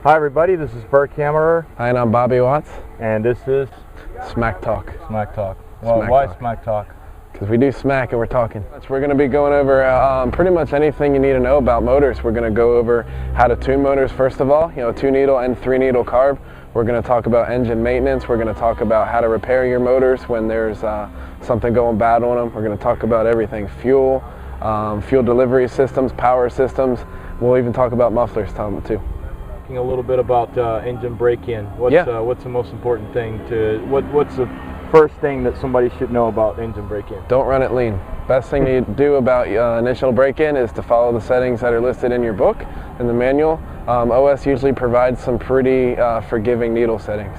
Hi everybody, this is Bert Kammerer. Hi, and I'm Bobby Watts. And this is SmackTalk. SmackTalk. Well, why SmackTalk? Because we do smack and we're talking. We're going to be going over pretty much anything you need to know about motors. We're going to go over how to tune motors first of all, 2-needle and 3-needle carb. We're going to talk about engine maintenance. We're going to talk about how to repair your motors when there's something going bad on them. We're going to talk about everything, fuel delivery systems, power systems. We'll even talk about mufflers too. A little bit about engine break-in. What's the most important thing what's the first thing that somebody should know about engine break-in? Don't run it lean. Best thing you do about initial break-in is to follow the settings that are listed in your book, in the manual. OS usually provides some pretty forgiving needle settings.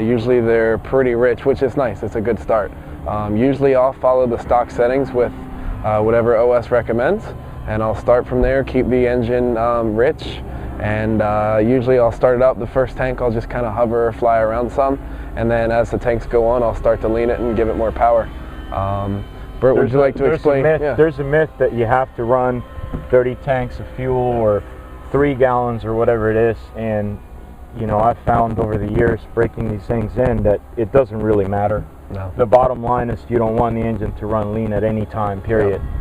Usually they're pretty rich, which is nice. It's a good start. Usually I'll follow the stock settings with whatever OS recommends, and I'll start from there, keep the engine rich. And usually I'll start it up, the first tank I'll just kind of hover or fly around some, and then as the tanks go on I'll start to lean it and give it more power. Bert, would you like to explain? There's a myth that you have to run 30 tanks of fuel or 3 gallons or whatever it is, and I've found over the years breaking these things in that it doesn't really matter. No. The bottom line is you don't want the engine to run lean at any time, period. No.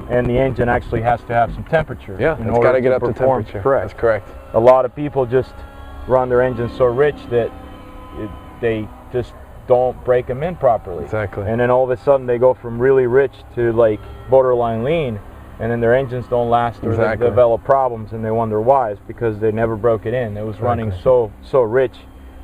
And the engine actually has to have some temperature. Yeah, it's got to get up to temperature. Correct. That's correct. A lot of people just run their engine so rich that they just don't break them in properly. Exactly. And then all of a sudden they go from really rich to like borderline lean, and then their engines don't last, or they develop problems, and they wonder why. It's because they never broke it in. It was running so rich,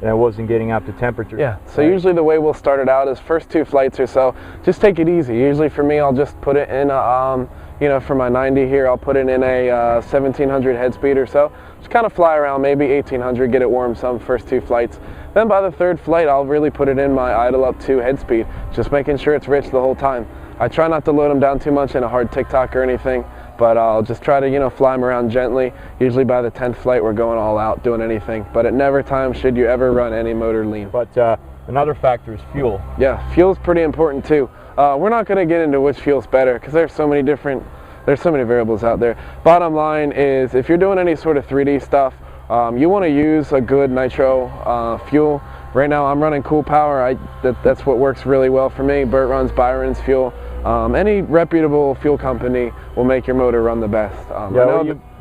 and it wasn't getting up to temperature. Yeah, so usually the way we'll start it out is first 2 flights or so, just take it easy. Usually for me, I'll just put it in a, for my 90 here, I'll put it in a 1700 head speed or so. Just kind of fly around, maybe 1800, get it warm some first 2 flights. Then by the 3rd flight, I'll really put it in my idle up 2 head speed, just making sure it's rich the whole time. I try not to load them down too much in a hard tick-tock or anything, but I'll just try to, fly them around gently. Usually by the 10th flight, we're going all out, doing anything. But at never time should you ever run any motor lean. But another factor is fuel. Yeah, fuel's pretty important too. We're not going to get into which fuel's better because there's so many variables out there. Bottom line is, if you're doing any sort of 3D stuff, you want to use a good nitro fuel. Right now I'm running Cool Power. That's what works really well for me. Bert runs Byron's fuel. Any reputable fuel company will make your motor run the best.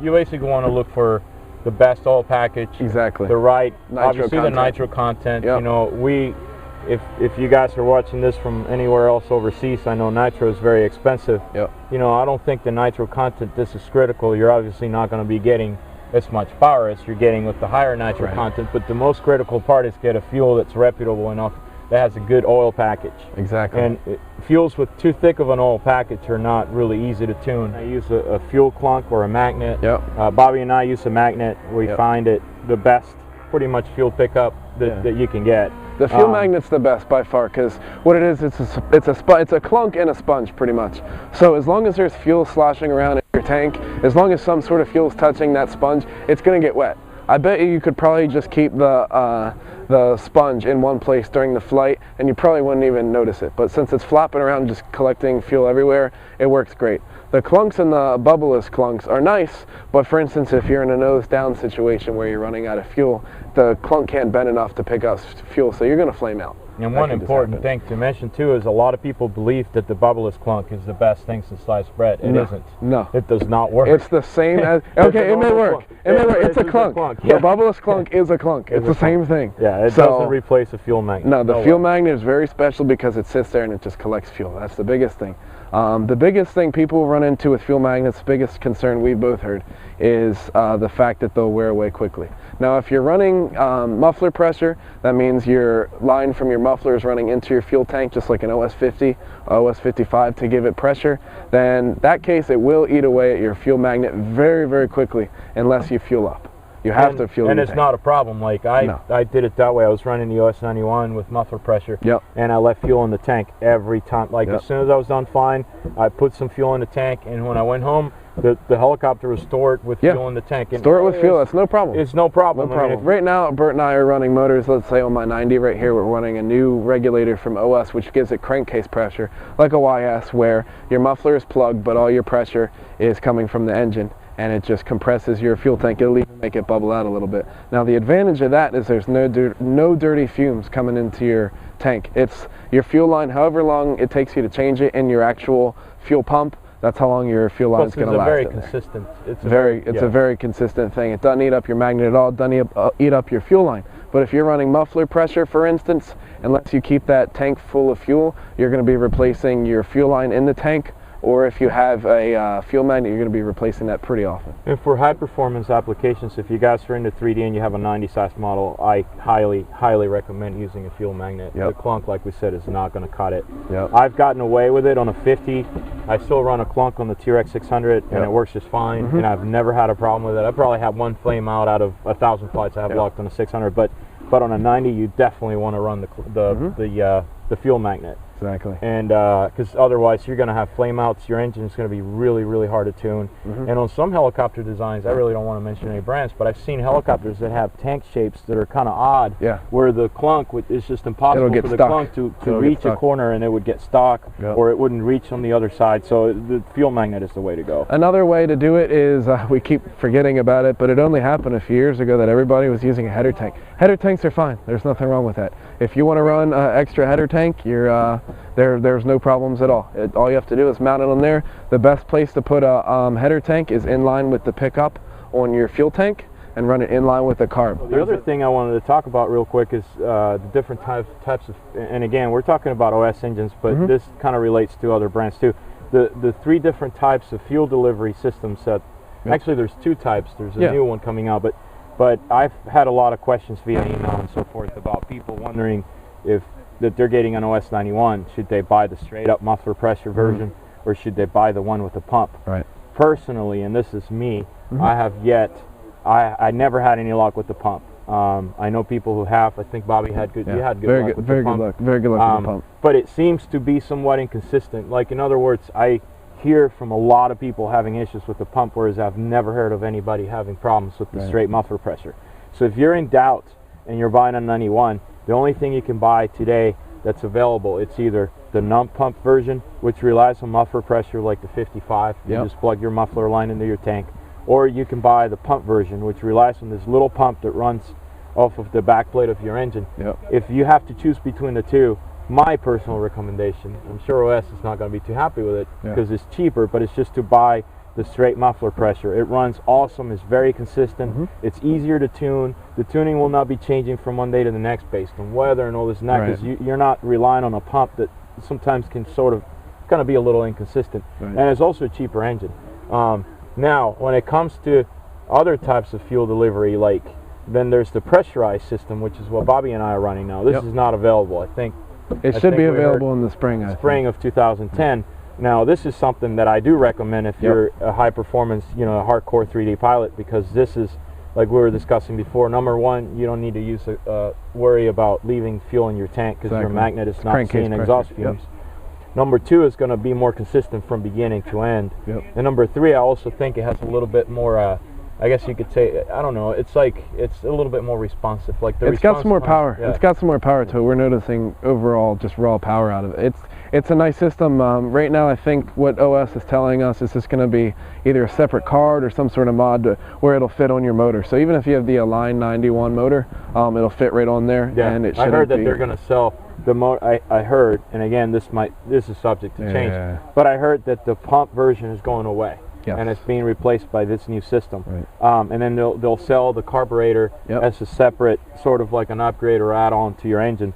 You basically want to look for the best oil package. Exactly. The right, nitro obviously content. The nitro content. Yep. If you guys are watching this from anywhere else overseas, I know nitro is very expensive. Yep. I don't think the nitro content, this is critical. You're obviously not going to be getting as much power as you're getting with the higher nitro content, but the most critical part is get a fuel that's reputable enough, that has a good oil package. Exactly. And fuels with too thick of an oil package are not really easy to tune. I use a fuel clunk or a magnet. Yep. Bobby and I use a magnet. We find it the best, pretty much fuel pickup that you can get. The fuel magnet's the best by far, because what it is, it's a clunk and a sponge pretty much. So as long as there's fuel sloshing around in your tank, as long as some sort of fuel's touching that sponge, it's going to get wet. I bet you could probably just keep the sponge in one place during the flight and you probably wouldn't even notice it. But since it's flopping around just collecting fuel everywhere, it works great. The clunks and the bubbleless clunks are nice, but for instance, if you're in a nose down situation where you're running out of fuel, the clunk can't bend enough to pick up fuel, so you're going to flame out. And one important thing to mention too is a lot of people believe that the bubbleless clunk is the best thing since sliced bread. It isn't. No. It does not work. It's the same as, okay, it may work. It's a clunk. Yeah. The bubbleless clunk is a clunk. It's the same thing. Yeah, it doesn't replace a fuel magnet. No, the fuel magnet is very special because it sits there and it just collects fuel. That's the biggest thing. The biggest thing people run into with fuel magnets, the biggest concern we've both heard, is the fact that they'll wear away quickly. Now if you're running muffler pressure, that means your line from your muffler is running into your fuel tank just like an OS50, OS55 to give it pressure, then in that case it will eat away at your fuel magnet very, very quickly unless you fuel up. You have to fuel and your it's tank. not a problem. Like I did it that way. I was running the OS91 with muffler pressure, and I left fuel in the tank every time. Like as soon as I was done flying, I put some fuel in the tank, and when I went home, the helicopter was stored with fuel in the tank. And store it with fuel. That's no problem. It's no problem. No problem. Right now, Bert and I are running motors. Let's say on my 90 right here, we're running a new regulator from OS, which gives it crankcase pressure, like a YS, where your muffler is plugged, but all your pressure is coming from the engine. and it just compresses your fuel tank. It'll even make it bubble out a little bit. Now the advantage of that is there's no dirty fumes coming into your tank. It's your fuel line, however long it takes you to change it in your actual fuel pump, that's how long your fuel line is going to last. It's very consistent. It's a very consistent thing. It doesn't eat up your magnet at all. It doesn't eat up your fuel line. But if you're running muffler pressure, for instance, unless you keep that tank full of fuel, you're going to be replacing your fuel line in the tank. Or if you have a fuel magnet, you're going to be replacing that pretty often. And for high performance applications, if you guys are into 3D and you have a 90 size model, I highly recommend using a fuel magnet. The clunk, like we said, is not going to cut it. I've gotten away with it on a 50. I still run a clunk on the TRX 600 and it works just fine, and I've never had a problem with it. I probably have one flame out of 1,000 flights I have locked on a 600, but on a 90 you definitely want to run the fuel magnet. Exactly. And because otherwise you're going to have flame outs, your engine is going to be really hard to tune. And on some helicopter designs, I really don't want to mention any brands, but I've seen helicopters that have tank shapes that are kind of odd, where the clunk is just impossible for the clunk to reach a corner, and it would get stuck, or it wouldn't reach on the other side. So the fuel magnet is the way to go. Another way to do it is, we keep forgetting about it, but it only happened a few years ago that everybody was using a header tank. Header tanks are fine. There's nothing wrong with that. If you want to run an extra header tank, you're there's no problems at all. All you have to do is mount it on there. The best place to put a header tank is in line with the pickup on your fuel tank, and run it in line with the carb. The other thing I wanted to talk about real quick is the different types of, and again, we're talking about OS engines, but this kind of relates to other brands too. The three different types of fuel delivery systems that, actually there's two types. There's a new one coming out, but I've had a lot of questions via email and so forth about people wondering if that they're getting an OS 91. Should they buy the straight up muffler pressure version, or should they buy the one with the pump? Right. Personally, and this is me, I never had any luck with the pump. I know people who have. I think Bobby had good. You had good luck with the pump. Very good luck with the pump. But it seems to be somewhat inconsistent. Like, in other words, I hear from a lot of people having issues with the pump, whereas I've never heard of anybody having problems with the straight muffler pressure. So if you're in doubt and you're buying a 91, the only thing you can buy today that's available, it's either the numb pump version, which relies on muffler pressure like the 55. You just plug your muffler line into your tank. Or you can buy the pump version, which relies on this little pump that runs off of the back plate of your engine. If you have to choose between the two, my personal recommendation, I'm sure OS is not going to be too happy with it because it's cheaper, but it's just to buy the straight muffler pressure. It runs awesome. It's very consistent. It's easier to tune. The tuning will not be changing from one day to the next based on weather and all this and that, because you're not relying on a pump that sometimes can sort of kind of be a little inconsistent. And it's also a cheaper engine. Now, when it comes to other types of fuel delivery, like, then there's the pressurized system, which is what Bobby and I are running now. This is not available. I think it should be available in the spring. Spring of 2010. Now, this is something that I do recommend if you're a high performance, a hardcore 3D pilot, because this is, like we were discussing before, number one, you don't need to worry about leaving fuel in your tank because your magnet is not seeing exhaust fumes. Number two, is going to be more consistent from beginning to end. And number three, I also think it has a little bit more, I guess you could say, I don't know, it's like, it's a little bit more responsive. Like it's got some more power. It's got some more power to it. We're noticing overall just raw power out of it. It's a nice system. Right now, I think what OS is telling us is just going to be either a separate card or some sort of mod where it'll fit on your motor. So even if you have the Align 91 motor, it'll fit right on there. And it I heard that they're going to sell the motor. I heard, and again, this is subject to change, but I heard that the pump version is going away. And it's being replaced by this new system. And then they'll sell the carburetor as a separate, sort of like an upgrade or add-on to your engine.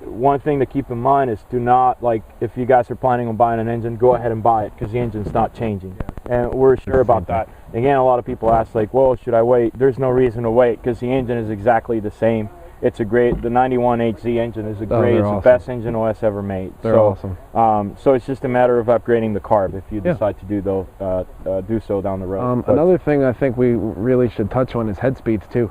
One thing to keep in mind is, do not, like, if you guys are planning on buying an engine, go ahead and buy it, because the engine's not changing. And we're sure about that. Again, a lot of people ask, like, well, should I wait? There's no reason to wait, because the engine is exactly the same. It's a great, the 91HZ engine is it's the best engine OS ever made. They're awesome. So it's just a matter of upgrading the carb if you decide to do so down the road. Another thing I think we really should touch on is head speeds too.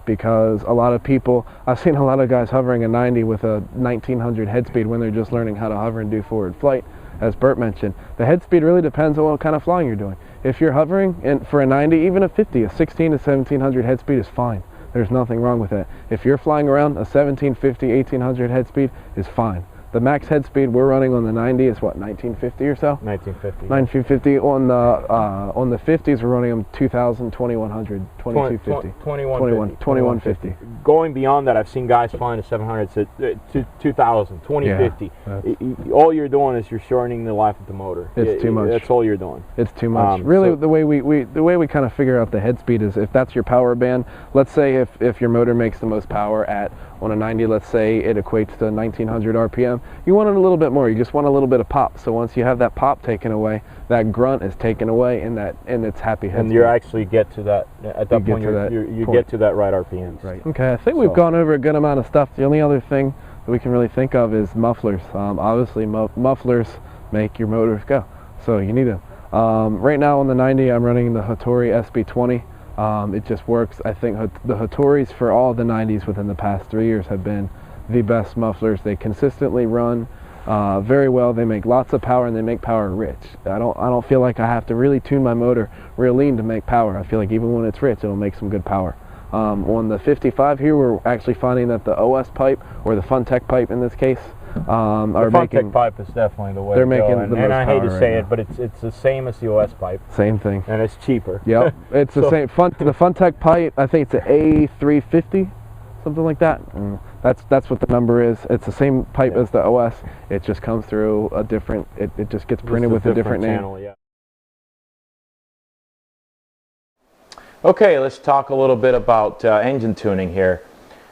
Because a lot of people, I've seen a lot of guys hovering a 90 with a 1900 head speed when they're just learning how to hover and do forward flight. As Bert mentioned, the head speed really depends on what kind of flying you're doing. If you're hovering for a 90, even a 50, a 16 to 1700 head speed is fine. There's nothing wrong with that. If you're flying around, a 1750, 1800 head speed is fine. The max head speed we're running on the 90 is what, 1950 or so? 1950. 1950. On the 50s we're running them 2000, 2100, 2250. 2150. Going beyond that, I've seen guys flying to 700s at 2000, 2050. Yeah, all you're doing is you're shortening the life of the motor. It's too much. That's all you're doing. It's too much. Really, so the way we kind of figure out the head speed is if that's your power band. Let's say if your motor makes the most power on a 90, let's say it equates to 1900 RPM. You want it a little bit more. You just want a little bit of pop. So once you have that pop taken away, that grunt is taken away, and it's happy head. And you actually get to that at that point. You get to that right RPMs. Right. Okay. I think we've gone over a good amount of stuff. The only other thing that we can really think of is mufflers. Obviously, mufflers make your motors go, so you need them. Right now on the 90, I'm running the Hattori SB20. It just works. I think the Hattoris for all the 90s within the past 3 years have been the best mufflers. They consistently run very well. They make lots of power, and they make power rich. I don't feel like I have to really tune my motor real lean to make power. I feel like even when it's rich, it'll make some good power. On the 55 here, we're actually finding that the OS pipe, or the Funtech pipe in this case, the Funtech pipe is definitely the way they're to making go. the most and I hate power to say right it, but it's the same as the OS pipe. Same thing. And it's cheaper. Yep, it's the same. The Funtech pipe, I think it's an A350, something like that. That's what the number is. It's the same pipe as the OS. It just comes through a different. It just gets printed with a different name. Channel, yeah. Okay, let's talk a little bit about engine tuning here.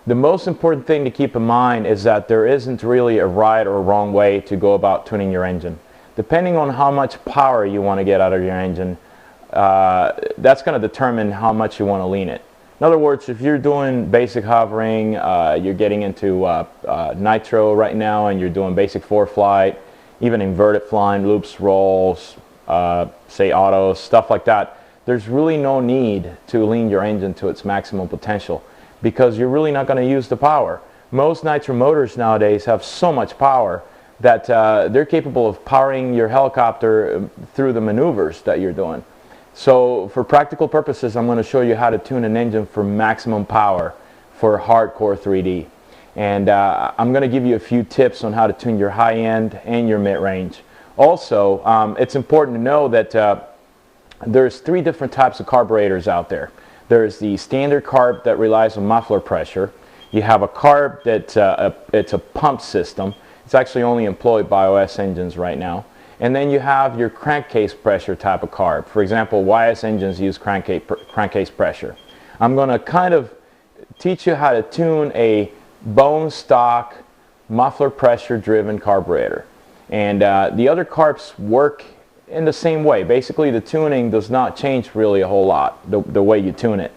The most important thing to keep in mind is that there isn't really a right or wrong way to go about tuning your engine. Depending on how much power you want to get out of your engine, that's going to determine how much you want to lean it. In other words, if you're doing basic hovering, you're getting into Nitro right now, and you're doing basic flight, even inverted flying, loops, rolls, say autos, stuff like that, there's really no need to lean your engine to its maximum potential, because you're really not going to use the power. Most Nitro motors nowadays have so much power that they're capable of powering your helicopter through the maneuvers that you're doing. So for practical purposes, I'm going to show you how to tune an engine for maximum power for hardcore 3D. And I'm going to give you a few tips on how to tune your high end and your mid-range. Also, it's important to know that there's 3 different types of carburetors out there. There's the standard carb that relies on muffler pressure. You have a carb that's it's a pump system. It's actually only employed by OS engines right now. And then you have your crankcase pressure type of carb. For example, YS engines use crankcase pressure. I'm going to kind of teach you how to tune a bone stock muffler pressure driven carburetor. And the other carbs work in the same way. Basically, the tuning does not change really a whole lot, the way you tune it.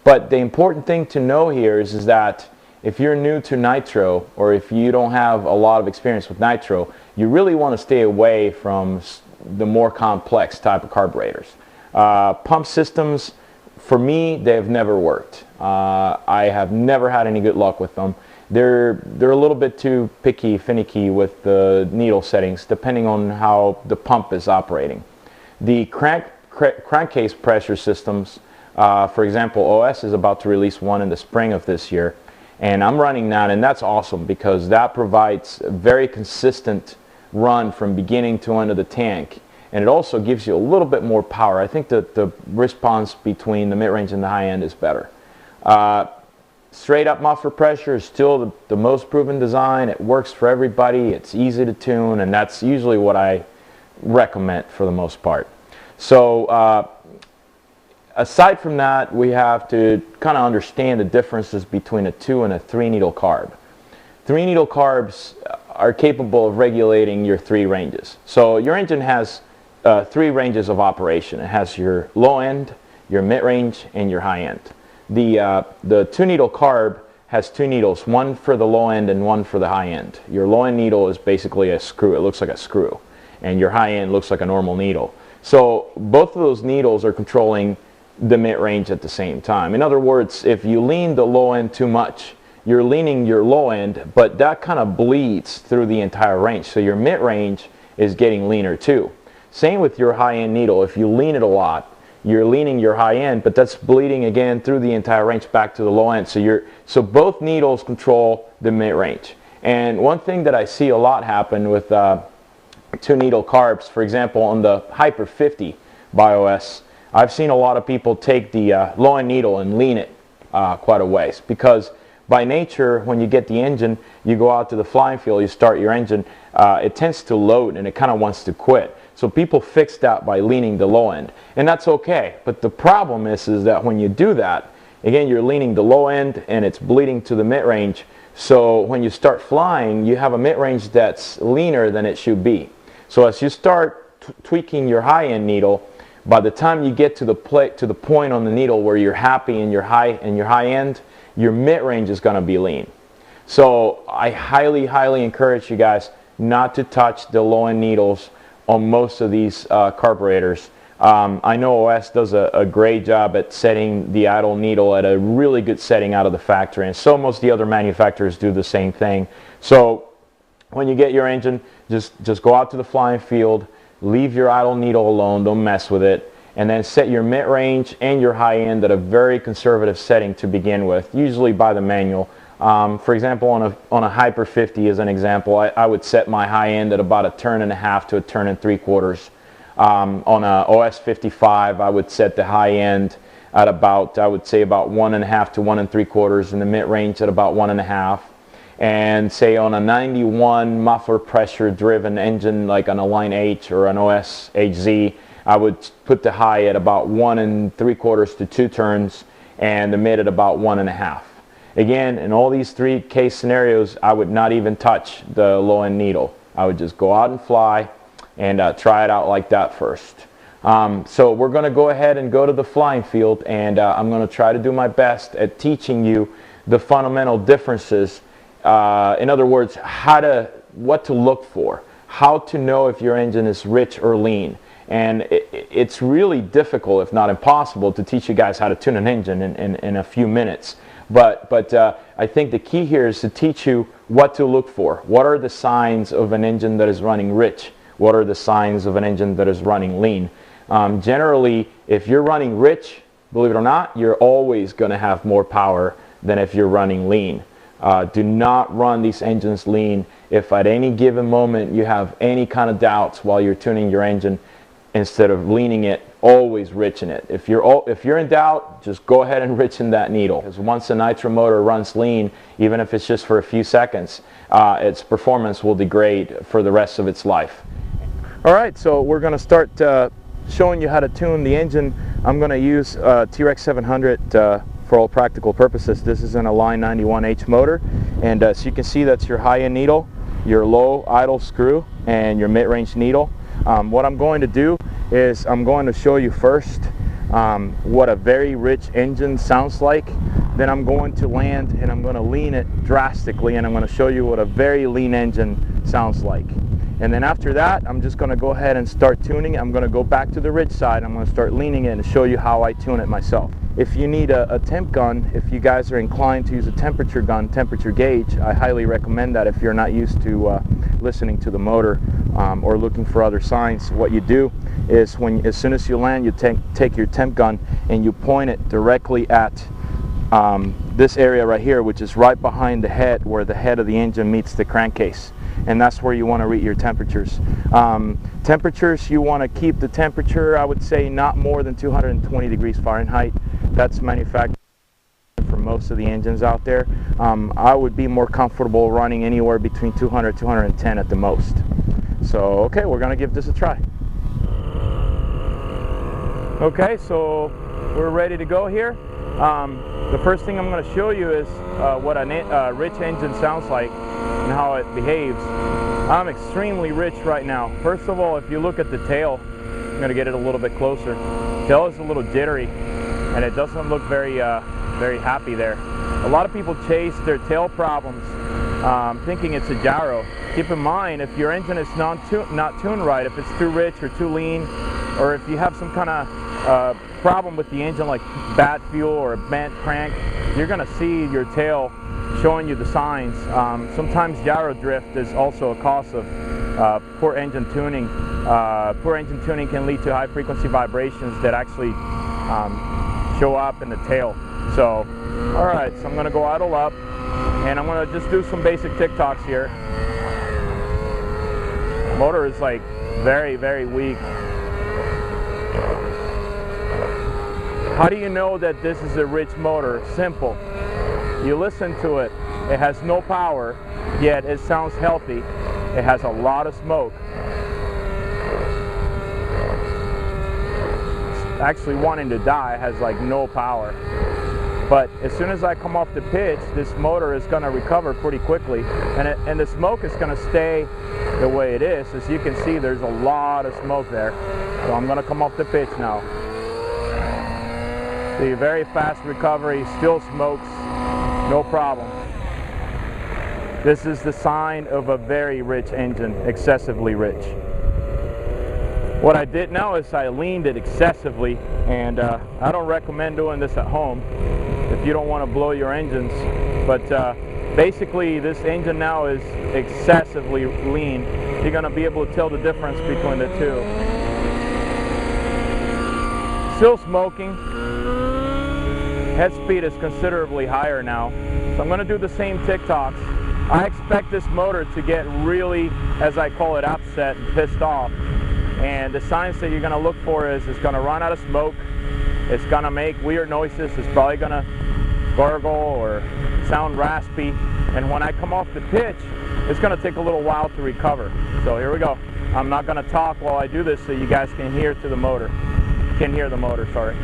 But the important thing to know here is that if you're new to Nitro, or if you don't have a lot of experience with Nitro, you really want to stay away from the more complex type of carburetors. Pump systems, for me, they've never worked. I have never had any good luck with them. They're a little bit too finicky with the needle settings, depending on how the pump is operating. The crankcase pressure systems, for example, OS is about to release one in the spring of this year, and I'm running that, and that's awesome because that provides a very consistent run from beginning to end of the tank, and it also gives you a little bit more power. I think that the response between the mid-range and the high-end is better. Straight up muffler pressure is still the most proven design. It works for everybody. It's easy to tune, and that's usually what I recommend for the most part. So aside from that, we have to kind of understand the differences between a 2 and a 3 needle carb. 3 needle carbs are capable of regulating your 3 ranges. So your engine has 3 ranges of operation. It has your low end, your mid range, and your high end. The 2 needle carb has 2 needles, one for the low end and one for the high end. Your low end needle is basically a screw. It looks like a screw. And your high end looks like a normal needle. So both of those needles are controlling the mid range at the same time. In other words, if you lean the low end too much, you're leaning your low end, but that kind of bleeds through the entire range. So your mid range is getting leaner too. Same with your high end needle. If you lean it a lot, you're leaning your high end, but that's bleeding again through the entire range back to the low end. So both needles control the mid range. And one thing that I see a lot happen with 2-needle carbs, for example, on the Hyper 50 by OS, I've seen a lot of people take the low-end needle and lean it quite a ways, because by nature, when you get the engine, you go out to the flying field, you start your engine, it tends to load and it kind of wants to quit. So people fix that by leaning the low end, and that's okay. But the problem is that when you do that, again, you're leaning the low end and it's bleeding to the mid-range. So when you start flying, you have a mid-range that's leaner than it should be. So as you start tweaking your high-end needle, by the time you get to the point on the needle where you're happy in your high end, your mid-range is going to be lean. So I highly encourage you guys not to touch the low-end needles on most of these carburetors. I know OS does a great job at setting the idle needle at a really good setting out of the factory, and so most of the other manufacturers do the same thing. So when you get your engine, just go out to the flying field, leave your idle needle alone, don't mess with it, and then set your mid-range and your high end at a very conservative setting to begin with, usually by the manual. For example, on a Hyper 50 as an example, I would set my high end at about 1.5 turns to 1 3/4 turns. On a OS 55, I would set the high end at about, I would say about 1.5 to 1 3/4, and the mid-range at about 1.5. And say on a 91 muffler pressure driven engine like on a Line H or an OS HZ, I would put the high at about 1 3/4 to 2 turns and the mid at about 1.5. Again, in all these 3 case scenarios, I would not even touch the low end needle. I would just go out and fly and try it out like that first. So we're going to go ahead and go to the flying field, and I'm going to try to do my best at teaching you the fundamental differences. In other words, what to look for, how to know if your engine is rich or lean. And it's really difficult, if not impossible, to teach you guys how to tune an engine in a few minutes. But I think the key here is to teach you what to look for. What are the signs of an engine that is running rich? What are the signs of an engine that is running lean? Generally, if you're running rich, believe it or not, you're always going to have more power than if you're running lean. Do not run these engines lean. If at any given moment you have any kind of doubts while you're tuning your engine, instead of leaning it, always richen it. If you're in doubt, just go ahead and richen that needle. Because once a Nitro motor runs lean, even if it's just for a few seconds, its performance will degrade for the rest of its life. Alright, so we're going to start showing you how to tune the engine. I'm going to use T-Rex 700 for all practical purposes. This is in a Line 91H motor, and so you can see that's your high-end needle, your low idle screw, and your mid-range needle. What I'm going to do is I'm going to show you first what a very rich engine sounds like. Then I'm going to land and I'm going to lean it drastically, and I'm going to show you what a very lean engine sounds like. And then after that, I'm just going to go ahead and start tuning it. I'm going to go back to the rich side. I'm going to start leaning it and show you how I tune it myself. If you need a temp gun, if you guys are inclined to use a temperature gun, temperature gauge, I highly recommend that if you're not used to listening to the motor or looking for other signs. What you do is as soon as you land, you take your temp gun and you point it directly at this area right here, which is right behind the head, where the head of the engine meets the crankcase. And that's where you want to read your temperatures. Temperatures, you want to keep the temperature, I would say, not more than 220 degrees Fahrenheit. That's manufactured for most of the engines out there. I would be more comfortable running anywhere between 200 and 210 at the most. So, okay, we're going to give this a try. Okay, so we're ready to go here. The first thing I'm going to show you is what a rich engine sounds like and how it behaves. I'm extremely rich right now. First of all, if you look at the tail, I'm going to get it a little bit closer. Tail is a little jittery, and it doesn't look very happy there. A lot of people chase their tail problems thinking it's a gyro. Keep in mind, if your engine is not tuned right, if it's too rich or too lean, or if you have some kind of problem with the engine like bad fuel or a bent crank, you're going to see your tail showing you the signs. Sometimes gyro drift is also a cause of poor engine tuning. Poor engine tuning can lead to high frequency vibrations that actually show up in the tail. So, alright, so I'm going to go idle up. And I'm going to just do some basic tick-tocks here. Motor is like very, very weak. How do you know that this is a rich motor? Simple. You listen to it. It has no power, yet it sounds healthy. It has a lot of smoke. It's actually wanting to die. It has like no power. But as soon as I come off the pitch, this motor is going to recover pretty quickly, and the smoke is going to stay the way it is. As you can see, there's a lot of smoke there. So I'm going to come off the pitch now. See, very fast recovery, still smokes, no problem. This is the sign of a very rich engine, excessively rich. What I did now is I leaned it excessively, and I don't recommend doing this at home if you don't want to blow your engines. But basically this engine now is excessively lean. You're going to be able to tell the difference between the two. Still smoking. Head speed is considerably higher now. So I'm going to do the same tick-tocks. I expect this motor to get really, as I call it, upset and pissed off. And the signs that you're going to look for is it's going to run out of smoke. It's going to make weird noises. It's probably going to gargle or sound raspy. And when I come off the pitch, it's going to take a little while to recover. So here we go. I'm not going to talk while I do this so you guys can hear to the motor. Can hear the motor, sorry.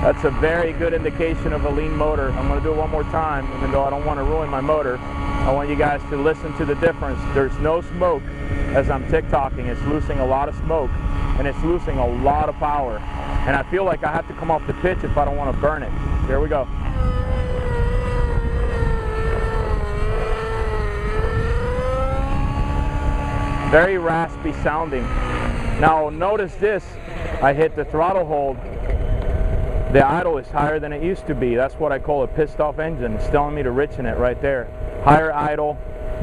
That's a very good indication of a lean motor. I'm going to do it one more time, even though I don't want to ruin my motor. I want you guys to listen to the difference. There's no smoke as I'm tick-tocking. It's losing a lot of smoke, and it's losing a lot of power. And I feel like I have to come off the pitch if I don't want to burn it. Here we go. Very raspy sounding. Now notice this. I hit the throttle hold. The idle is higher than it used to be. That's what I call a pissed off engine. It's telling me to richen it right there. Higher idle.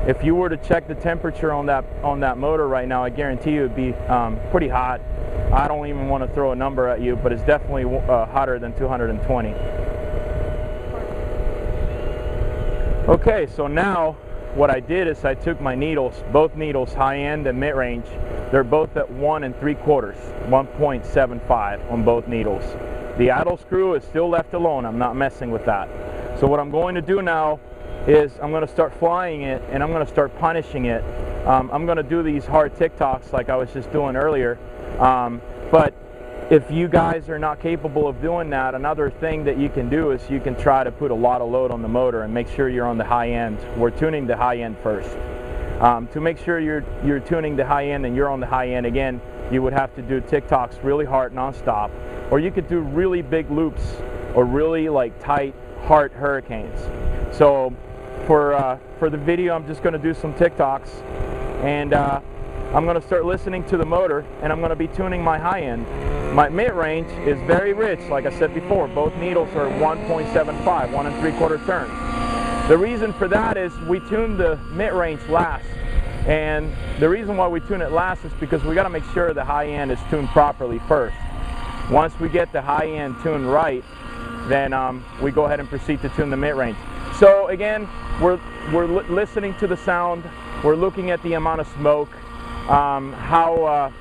If you were to check the temperature on that motor right now, I guarantee you it'd be pretty hot. I don't even want to throw a number at you, but it's definitely hotter than 220. Okay, so now what I did is I took my needles, both needles, high end and mid range. They're both at 1 3/4, 1.75 on both needles. The idle screw is still left alone. I'm not messing with that. So what I'm going to do now is I'm going to start flying it, and I'm going to start punishing it. I'm going to do these hard tick-tocks like I was just doing earlier. But if you guys are not capable of doing that, another thing that you can do is you can try to put a lot of load on the motor and make sure you're on the high end. We're tuning the high end first. To make sure you're tuning the high end and you're on the high end, again, you would have to do tick-tocks really hard non-stop. Or you could do really big loops or really like tight, hard hurricanes. So for the video, I'm just going to do some tick-tocks, and I'm going to start listening to the motor, and I'm going to be tuning my high end. My mid-range is very rich, like I said before. Both needles are 1.75, 1 3/4 turns. The reason for that is we tune the mid-range last. And the reason why we tune it last is because we got to make sure the high end is tuned properly first. Once we get the high end tuned right, then we go ahead and proceed to tune the mid-range. So again, we're listening to the sound, we're looking at the amount of smoke, how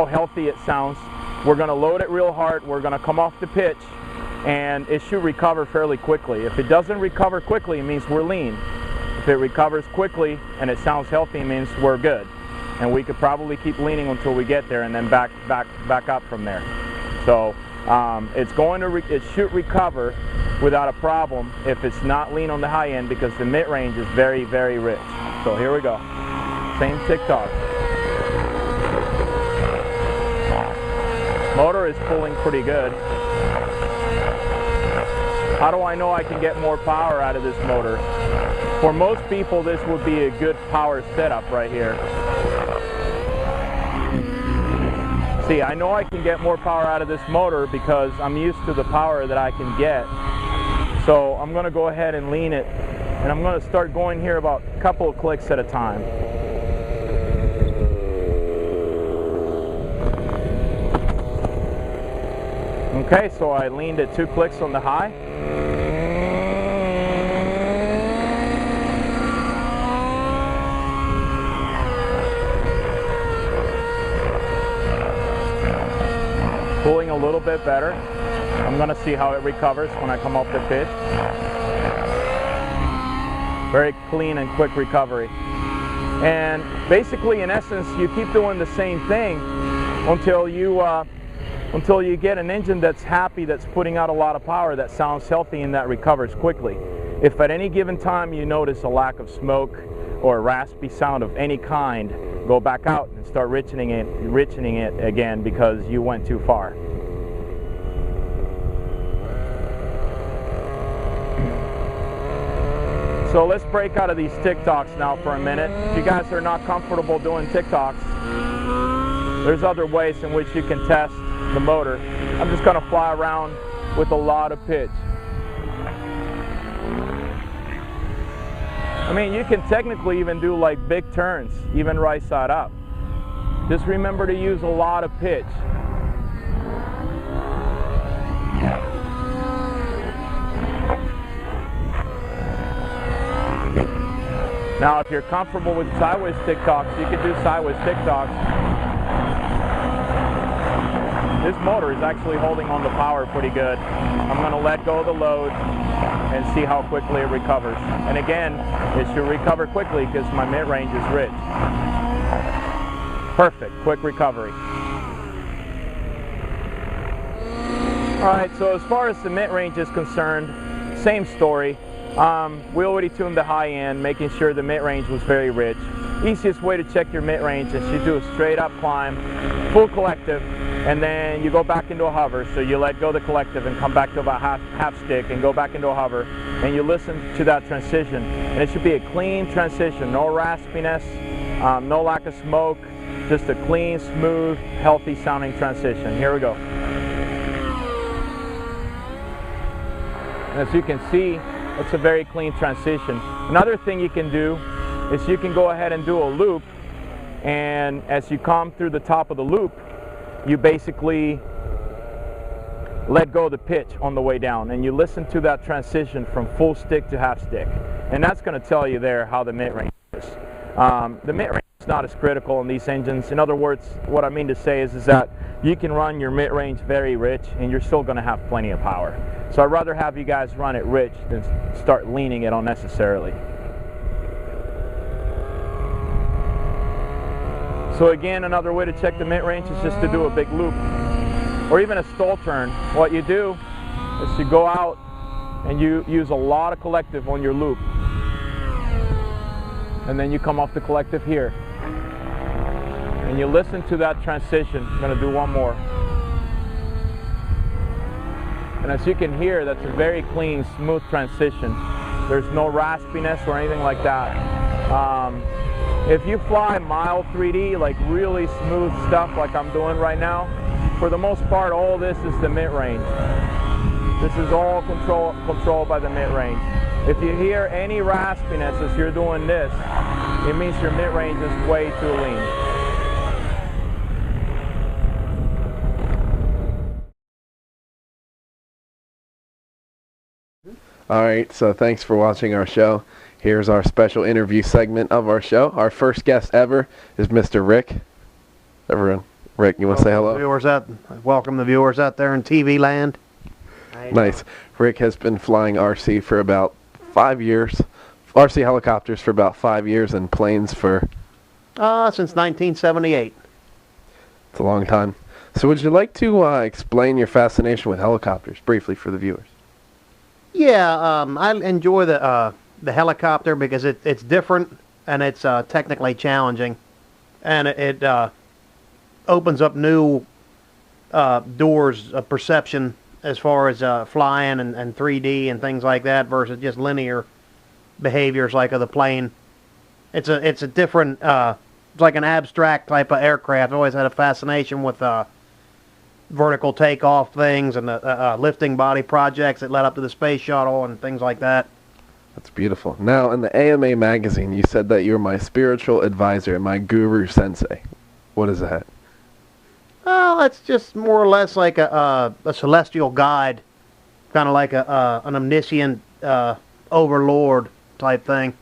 healthy it sounds. We're going to load it real hard, we're going to come off the pitch, and it should recover fairly quickly. If it doesn't recover quickly, it means we're lean. If it recovers quickly and it sounds healthy, it means we're good. And we could probably keep leaning until we get there and then back up from there. So it should recover without a problem if it's not lean on the high end, because the mid-range is very, very rich. So here we go. Same tick-tock. Motor is pulling pretty good. How do I know I can get more power out of this motor? For most people, this would be a good power setup right here. See, I know I can get more power out of this motor because I'm used to the power that I can get. So I'm going to go ahead and lean it, and I'm going to start going here about a couple of clicks at a time. Okay, so I leaned it 2 clicks on the high. Pulling a little bit better. I'm going to see how it recovers when I come off the pitch. Very clean and quick recovery. And basically, in essence, you keep doing the same thing until you get an engine that's happy, that's putting out a lot of power, that sounds healthy, and that recovers quickly. If at any given time you notice a lack of smoke or a raspy sound of any kind, go back out and start richening it again because you went too far. So let's break out of these TikToks now for a minute. If you guys are not comfortable doing TikToks, there's other ways in which you can test the motor. I'm just going to fly around with a lot of pitch. I mean, you can technically even do like big turns, even right side up. Just remember to use a lot of pitch. Now, if you're comfortable with sideways TikToks, you can do sideways TikToks. This motor is actually holding on to power pretty good. I'm going to let go of the load and see how quickly it recovers. And again, it should recover quickly because my mid-range is rich. Perfect, quick recovery. All right, so as far as the mid-range is concerned, same story. We already tuned the high end, making sure the mid-range was very rich. Easiest way to check your mid-range is you do a straight up climb, full collective, and then you go back into a hover. So you let go of the collective and come back to about half stick and go back into a hover, and you listen to that transition. And it should be a clean transition, no raspiness, no lack of smoke, just a clean, smooth, healthy sounding transition. Here we go. And as you can see, it's a very clean transition. Another thing you can do is you can go ahead and do a loop, and as you come through the top of the loop, you basically let go of the pitch on the way down, and you listen to that transition from full stick to half stick. And that's going to tell you there how the mid-range is. The mid-range is not as critical in these engines. In other words, what I mean to say is that you can run your mid-range very rich and you're still going to have plenty of power. So I'd rather have you guys run it rich than start leaning it unnecessarily. So again, another way to check the mid-range is just to do a big loop or even a stall turn. What you do is you go out and you use a lot of collective on your loop, and then you come off the collective here and you listen to that transition. I'm going to do one more. And as you can hear, that's a very clean, smooth transition. There's no raspiness or anything like that. If you fly mild 3D, like really smooth stuff like I'm doing right now, for the most part, all this is the mid-range. This is all controlled by the mid-range. If you hear any raspiness as you're doing this, it means your mid-range is way too lean. Alright, so thanks for watching our show. Here's our special interview segment of our show. Our first guest ever is Mr. Rick. Everyone, Rick, you want to say hello? Welcome the viewers out there in TV land. Nice. Rick has been flying RC for about 5 years. RC helicopters for about 5 years and planes for... since 1978. It's a long time. So would you like to explain your fascination with helicopters briefly for the viewers? Yeah, I enjoy the helicopter because it's different and it's technically challenging, and it opens up new doors of perception as far as flying and 3D and things like that versus just linear behaviors like of the plane. It's a different, it's like an abstract type of aircraft. I've always had a fascination with vertical takeoff things and the lifting body projects that led up to the space shuttle and things like that. That's beautiful. Now, in the AMA magazine, you said that you're my spiritual advisor and my guru sensei. What is that? Well, that's just more or less like a celestial guide, kind of like an omniscient overlord type thing.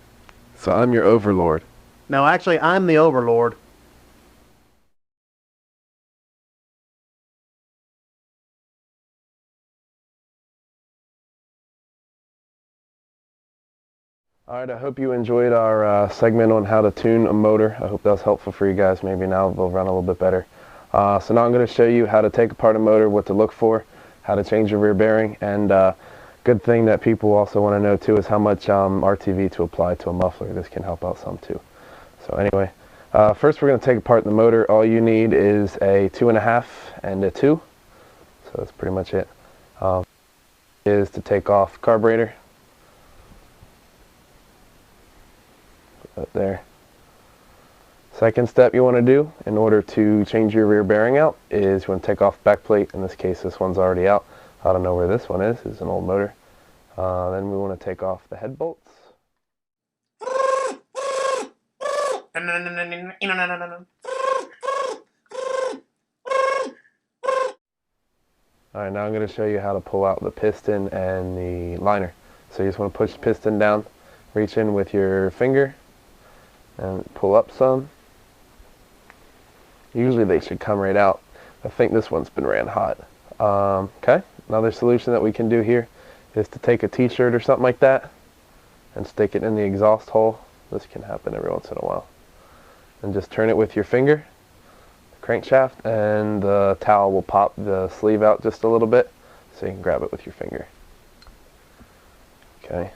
So I'm your overlord. No, actually, I'm the overlord. Alright, I hope you enjoyed our segment on how to tune a motor. I hope that was helpful for you guys. Maybe now they'll run a little bit better. So now I'm going to show you how to take apart a motor, what to look for, how to change your rear bearing, and good thing that people also want to know too is how much RTV to apply to a muffler. This can help out some too. So anyway, first we're going to take apart the motor. All you need is a 2.5 and a 2. So that's pretty much it. Is to take off carburetor. Up there. Second step you want to do in order to change your rear bearing out is you want to take off back plate. In this case, this one's already out. I don't know where this one is. It's an old motor. Then we want to take off the head bolts. Alright, now I'm going to show you how to pull out the piston and the liner. So you just want to push the piston down, reach in with your finger, and pull up some. Usually they should come right out. I think this one's been ran hot. Okay, another solution that we can do here is to take a t-shirt or something like that and stick it in the exhaust hole. This can happen every once in a while. And just turn it with your finger, the crankshaft, and the towel will pop the sleeve out just a little bit so you can grab it with your finger. Okay,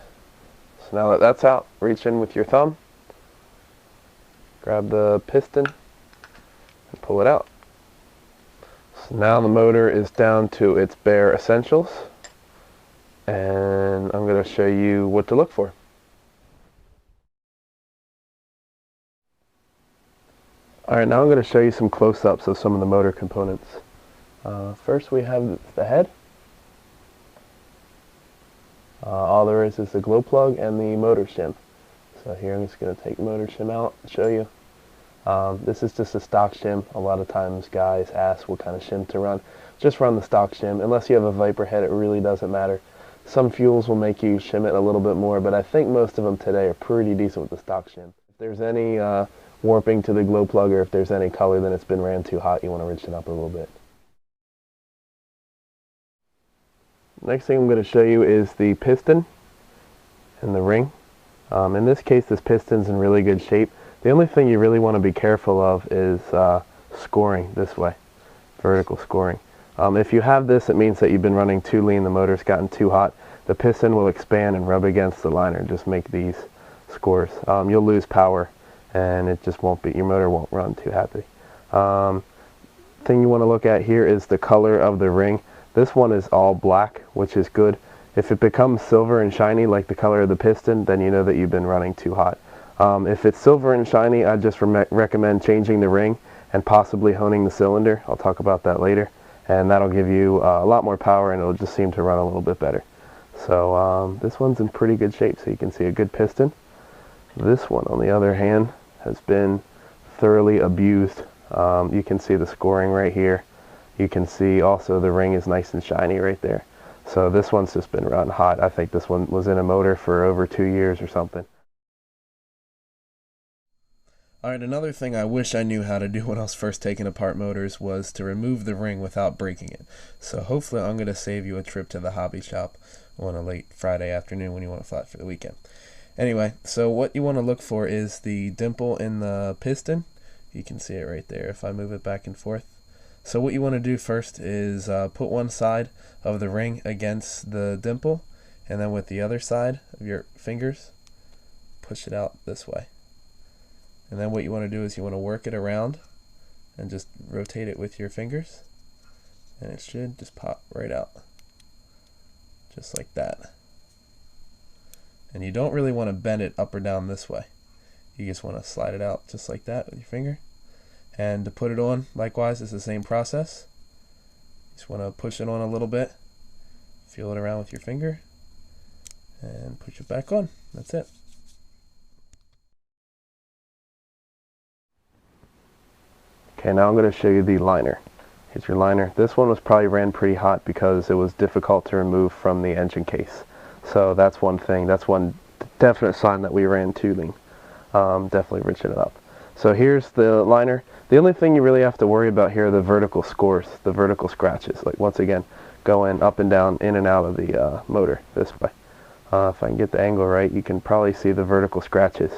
so now that that's out, reach in with your thumb, grab the piston, and pull it out. So now the motor is down to its bare essentials, and I'm going to show you what to look for. Alright, now I'm going to show you some close-ups of some of the motor components. First we have the head. All there is the glow plug and the motor shim. So here I'm just going to take the motor shim out and show you. This is just a stock shim. A lot of times guys ask what kind of shim to run. Just run the stock shim. Unless you have a Viper head, it really doesn't matter. Some fuels will make you shim it a little bit more, but I think most of them today are pretty decent with the stock shim. If there's any warping to the glow plug, or if there's any color, then it's been ran too hot. You want to rinse it up a little bit. Next thing I'm going to show you is the piston and the ring. In this case, this piston's in really good shape. The only thing you really want to be careful of is scoring this way, vertical scoring. If you have this, it means that you've been running too lean, the motor's gotten too hot. The piston will expand and rub against the liner and just make these scores. You'll lose power and it just won't be, your motor won't run too happy. Thing you want to look at here is the color of the ring. This one is all black, which is good. If it becomes silver and shiny like the color of the piston, then you know that you've been running too hot. If it's silver and shiny, I just recommend changing the ring and possibly honing the cylinder. I'll talk about that later. And that'll give you a lot more power and it'll just seem to run a little bit better. So this one's in pretty good shape, so you can see a good piston. This one, on the other hand, has been thoroughly abused. You can see the scoring right here. You can see also the ring is nice and shiny right there. So this one's just been run hot. I think this one was in a motor for over 2 years or something. Alright, another thing I wish I knew how to do when I was first taking apart motors was to remove the ring without breaking it. So hopefully I'm going to save you a trip to the hobby shop on a late Friday afternoon when you want to fly for the weekend. Anyway, so what you want to look for is the dimple in the piston. You can see it right there if I move it back and forth. So what you want to do first is put one side of the ring against the dimple, and then with the other side of your fingers, push it out this way. And then what you want to do is you want to work it around and just rotate it with your fingers, and it should just pop right out. Just like that. And you don't really want to bend it up or down this way. You just want to slide it out just like that with your finger. And to put it on, likewise, it's the same process. You just want to push it on a little bit, feel it around with your finger, and push it back on. That's it. Okay, now I'm going to show you the liner. Here's your liner. This one was probably ran pretty hot because it was difficult to remove from the engine case. So that's one thing. That's one definite sign that we ran too lean. Definitely richen it up. So here's the liner. The only thing you really have to worry about here are the vertical scores, the vertical scratches. Like once again, going up and down, in and out of the motor this way. If I can get the angle right, you can probably see the vertical scratches.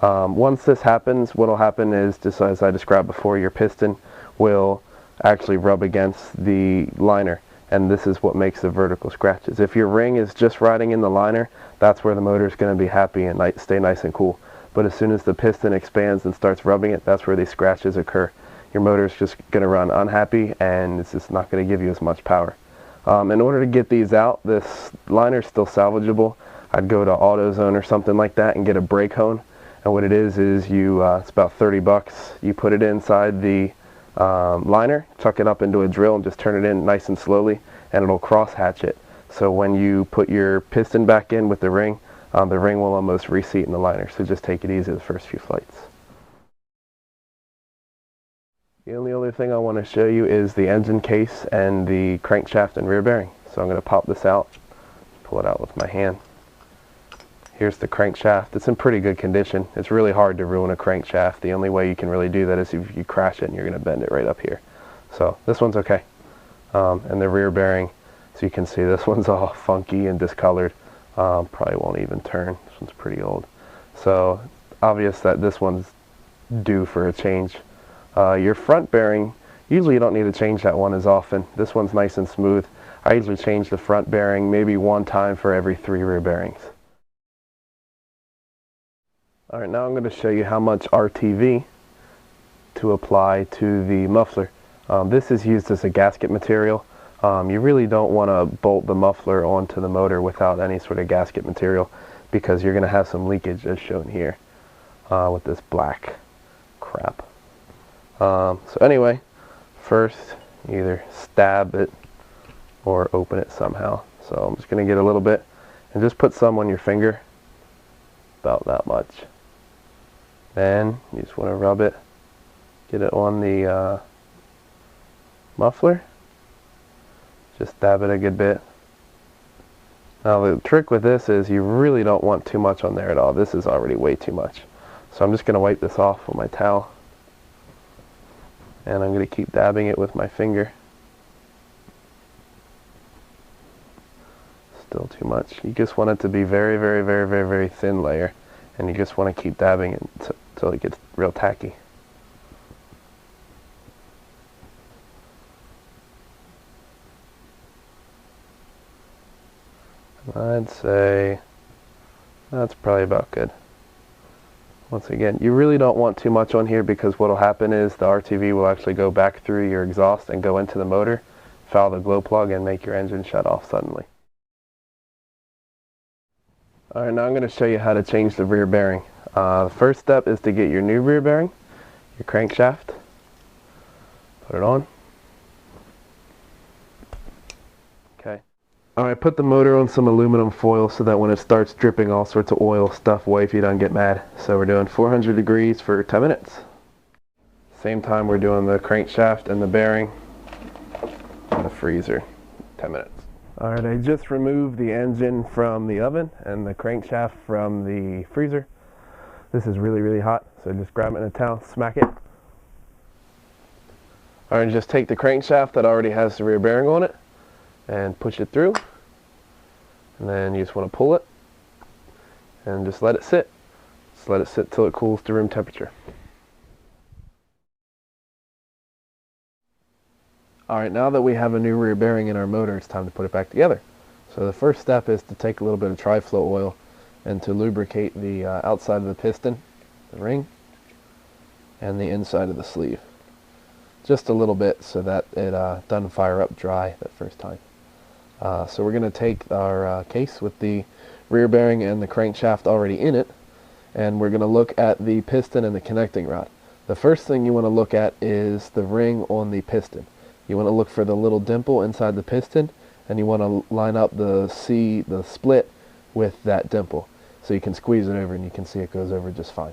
Once this happens, what will happen is, just as I described before, your piston will actually rub against the liner, and this is what makes the vertical scratches. If your ring is just riding in the liner, that's where the motor is going to be happy and stay nice and cool. But as soon as the piston expands and starts rubbing it, that's where these scratches occur. Your motor is just going to run unhappy, and it's just not going to give you as much power. In order to get these out, this liner is still salvageable. I'd go to AutoZone or something like that and get a brake hone. And what it is you, it's about 30 bucks. You put it inside the liner, chuck it up into a drill, and just turn it in nice and slowly, and it'll cross hatch it. So when you put your piston back in with the ring will almost reseat in the liner. So just take it easy the first few flights. The only other thing I want to show you is the engine case and the crankshaft and rear bearing. So I'm going to pop this out, pull it out with my hand. Here's the crankshaft. It's in pretty good condition. It's really hard to ruin a crankshaft. The only way you can really do that is if you crash it and you're going to bend it right up here. So this one's okay. And the rear bearing, so you can see this one's all funky and discolored. Probably won't even turn. This one's pretty old. So obvious that this one's due for a change. Your front bearing, usually you don't need to change that one as often. This one's nice and smooth. I usually change the front bearing maybe one time for every 3 rear bearings. Alright, now I'm going to show you how much RTV to apply to the muffler. This is used as a gasket material. You really don't want to bolt the muffler onto the motor without any sort of gasket material, because you're going to have some leakage as shown here with this black crap. So anyway, first either stab it or open it somehow. So I'm just going to get a little bit and just put some on your finger, about that much. Then you just want to rub it, get it on the muffler, just dab it a good bit. Now the trick with this is you really don't want too much on there at all. This is already way too much. So I'm just going to wipe this off with my towel. And I'm going to keep dabbing it with my finger. Still too much. You just want it to be very, very, very, very, very thin layer. And you just want to keep dabbing it until it gets real tacky. I'd say that's probably about good. Once again, you really don't want too much on here, because what will happen is the RTV will actually go back through your exhaust and go into the motor, foul the glow plug, and make your engine shut off suddenly. Alright, now I'm going to show you how to change the rear bearing. The first step is to get your new rear bearing, your crankshaft, put it on. Okay. Alright, put the motor on some aluminum foil so that when it starts dripping all sorts of oil, stuff wifey doesn't get mad. So we're doing 400 degrees for 10 minutes. Same time we're doing the crankshaft and the bearing and the freezer, 10 minutes. Alright, I just removed the engine from the oven and the crankshaft from the freezer. This is really, really hot, so just grab it in a towel, smack it. Alright, just take the crankshaft that already has the rear bearing on it and push it through. And then you just want to pull it and just let it sit. Just let it sit till it cools to room temperature. Alright, now that we have a new rear bearing in our motor, it's time to put it back together. So the first step is to take a little bit of tri-flow oil and to lubricate the outside of the piston, the ring, and the inside of the sleeve. Just a little bit so that it doesn't fire up dry that first time. So we're going to take our case with the rear bearing and the crankshaft already in it, and we're going to look at the piston and the connecting rod. The first thing you want to look at is the ring on the piston. You want to look for the little dimple inside the piston, and you want to line up the split with that dimple. So you can squeeze it over and you can see it goes over just fine.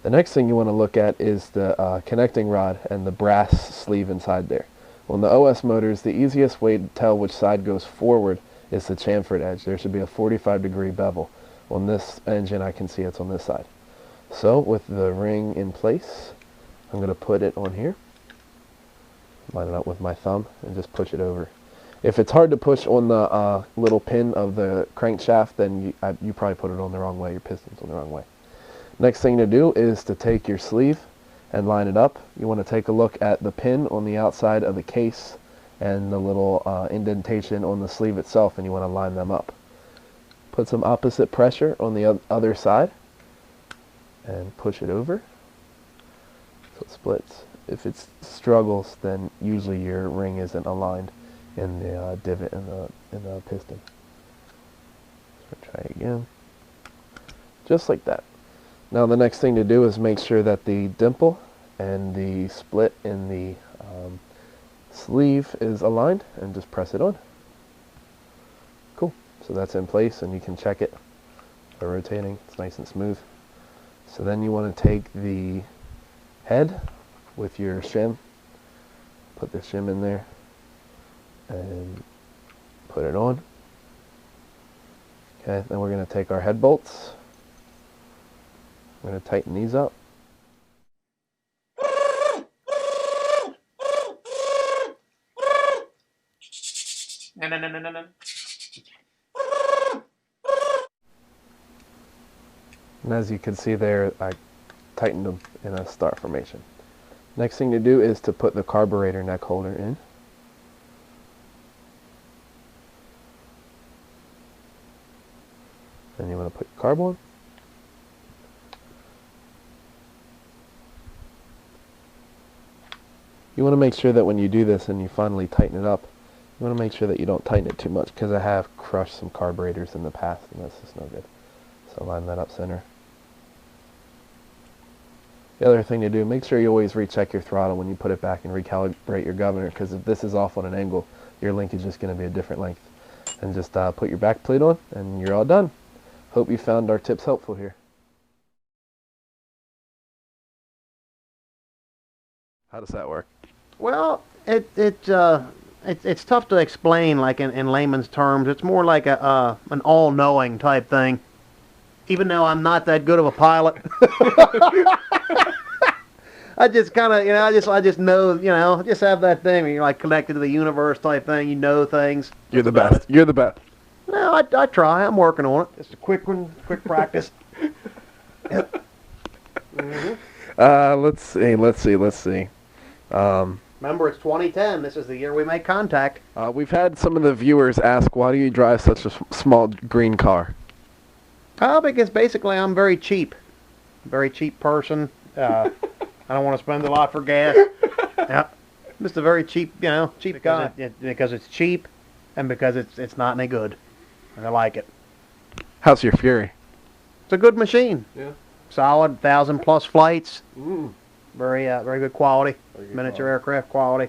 The next thing you want to look at is the connecting rod and the brass sleeve inside there. On the OS motors, the easiest way to tell which side goes forward is the chamfered edge. There should be a 45-degree bevel. On this engine, I can see it's on this side. So with the ring in place, I'm going to put it on here, line it up with my thumb, and just push it over. If it's hard to push on the little pin of the crankshaft, then you probably put it on the wrong way, your piston's on the wrong way. Next thing to do is to take your sleeve and line it up. You want to take a look at the pin on the outside of the case and the little indentation on the sleeve itself, and you want to line them up. Put some opposite pressure on the other side and push it over so it splits. If it struggles, then usually your ring isn't aligned in the divot in the piston. So try again, just like that. Now the next thing to do is make sure that the dimple and the split in the sleeve is aligned, and just press it on. Cool. So that's in place, and you can check it by rotating. It's nice and smooth. So then you want to take the head with your shim, put the shim in there, and put it on. Okay, then we're going to take our head bolts. We're going to tighten these up. And as you can see there, I tightened them in a star formation. Next thing to do is to put the carburetor neck holder in. Then you want to put your carb on. You want to make sure that when you do this and you finally tighten it up, you want to make sure that you don't tighten it too much, because I have crushed some carburetors in the past and that's just no good. So line that up center. The other thing to do, make sure you always recheck your throttle when you put it back and recalibrate your governor, because if this is off on an angle, your link is just going to be a different length. And just put your back plate on and you're all done. Hope you found our tips helpful here. How does that work? Well, it's tough to explain, like in layman's terms. It's more like an all-knowing type thing. Even though I'm not that good of a pilot, I just kind of, I just know, just have that thing where you're like connected to the universe type thing. You know things. You're the best. You're the best. No, I try. I'm working on it. Just a quick one, quick practice. Yep. Mm-hmm. Let's see. Remember, it's 2010. This is the year we make contact. We've had some of the viewers ask, why do you drive such a small green car? Because basically I'm very cheap. Very cheap person. I don't want to spend a lot for gas. Yeah. Just a very cheap, cheap guy. Because it's cheap, and because it's not any good. And I like it. How's your Fury? It's a good machine. Yeah. Solid, 1,000+ flights. Mm. Very good quality. Miniature aircraft quality.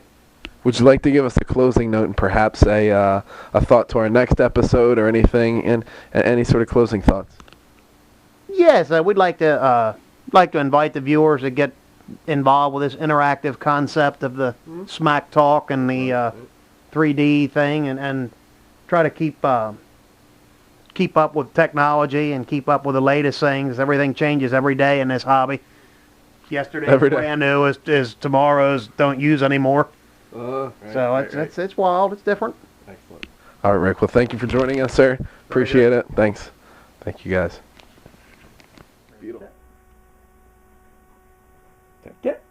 Would you like to give us a closing note and perhaps a thought to our next episode or anything, and any sort of closing thoughts? Yes, we'd like to invite the viewers to get involved with this interactive concept of the SmackTalk and the 3D thing, and try to keep up with technology and keep up with the latest things. Everything changes every day in this hobby. Yesterday's brand new is tomorrow's don't use anymore. Right, so it's wild. It's different. Excellent. All right, Rick. Well, thank you for joining us, sir. Appreciate it. Thanks. Thank you, guys. Beautiful. Check it.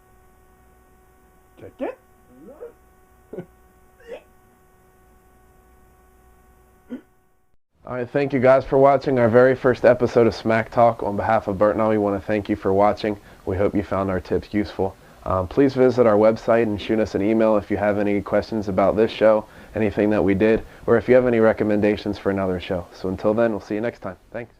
Check it. All right, thank you guys for watching our very first episode of Smack Talk. On behalf of Bert and I, we want to thank you for watching. We hope you found our tips useful. Please visit our website and shoot us an email if you have any questions about this show, anything that we did, or if you have any recommendations for another show. So until then, we'll see you next time. Thanks.